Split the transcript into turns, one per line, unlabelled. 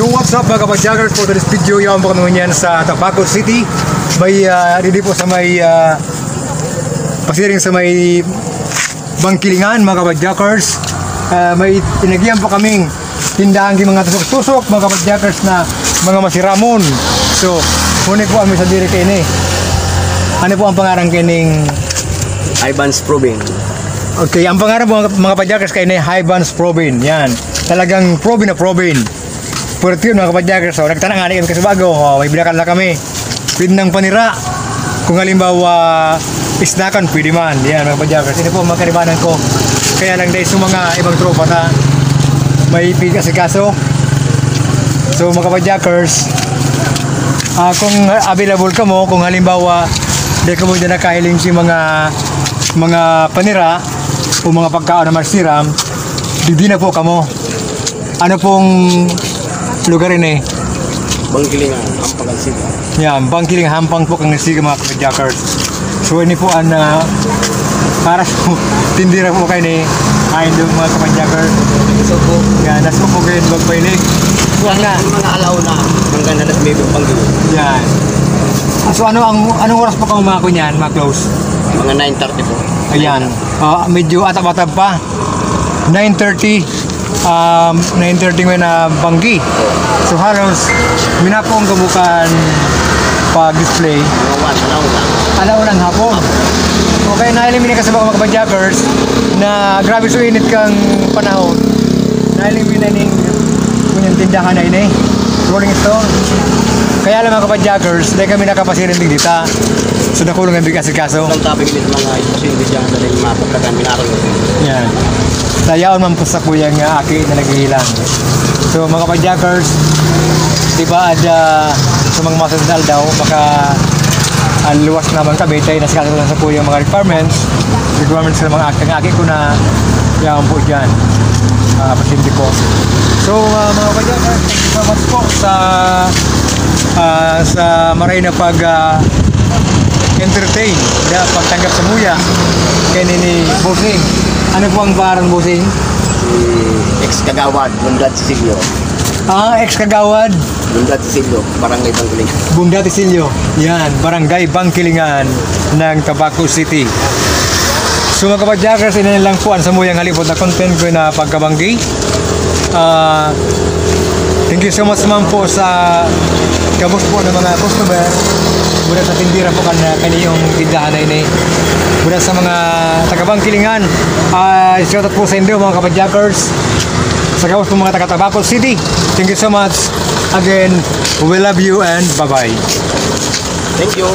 Yo, what's up mga kapadjagers? For this video, yung po kami yan sa Tabaco City. May, dito po sa may, pasiring sa may Bangkilingan mga kapadjagers. May pinagyan po kaming tindahan ng mga tusok-tusok mga kapadjagers na mga masiramon. So, muna po kami sa diri kayo ni. Ano po ang pangarang kining?
Ivan's Proving.
Okay, ang pangarang po mga kapadjagers kayo ni Ivan's Proving. Yan, talagang Proving na Proving. Pwede yun mga kapadjagers, so nagtanang nga kami kasi bago, may binakan na kami. Pwede ng panira. Kung halimbawa isnakan, pwede man. Yan mga kapadjagers, ini po ang mga karibanan ko. Kaya lang dahil sa mga ibang tropa na may pigkasikaso. So mga kapadjagers, kung available ka mo, kung halimbawa di ka mo dyan nakahiling si mga panira o mga pagkaon na marsiram, di na po kamo. Ano pong lugar ini?
Bangkilingan, Hampang Siga.
Yan, Bangkilingan, Hampang po kang nasiga mga kapadjakers. So ini po ang para sa tindira po kayo ni Idol mga kapadjakers.
So po,
Yan, nasa po kayo magpailig.
ang mga alaw na hanggang na may Bangkilingan.
Yan. So anong oras po kang mga kunyan, mga close?
Mga 9:30 po.
Ayan, medyo atab-atab pa. 9:30 may na banggi. So halos minapong kabukan pag-display.
Mga 1,
Alaw ng hapon. Okay, na-eliminate ka sa mga kapadjakers na grabe so init kang panahon. Na-eliminate ng kunyang tindahan na ini. Rolling Stone. Kaya lang mga kapadjakers, dahil kami nakapasirin din dito. So nakulong ang bigas kaso.
Ang topic nito mga ipasin dyan na rin mapaglagan minaro.
Yan. Sayaon man po sa kuyang aki na naghihilang. So mga kapadjakers, diba sa mga masasal daw, baka luwas naman kami tayo nasikasa lang sa kuyang mga requirements sa mga aki ko na yan po dyan. Pasinti ko. So mga kapadjakers, thank you so much po sa maray na entertain na pagtanggap sa muya kay ni Bossing. Ano po ang pangalan Bossing?
Ex-Kagawad, Bundat Cecilio.
Ex-Kagawad
Bundat Cecilio, Barangay Bangkilingan.
Bundat Cecilio. Yan, Barangay Bangkilingan ng Tabaco City. So mga kapadjakers, ina lang po ang sa muyang halipod na content ko na pagkabanggi. Thank you so much naman po sa kabos po ng mga customer. Mula sa tindira po kaniyong tindahan na ini. Mula sa mga taga-Bangkilingan. Shout out po sa inyo mga kapadjakers. Sa kabos po mga taga-Tabaco City. Thank you so much. Again, we love you and bye-bye.
Thank you.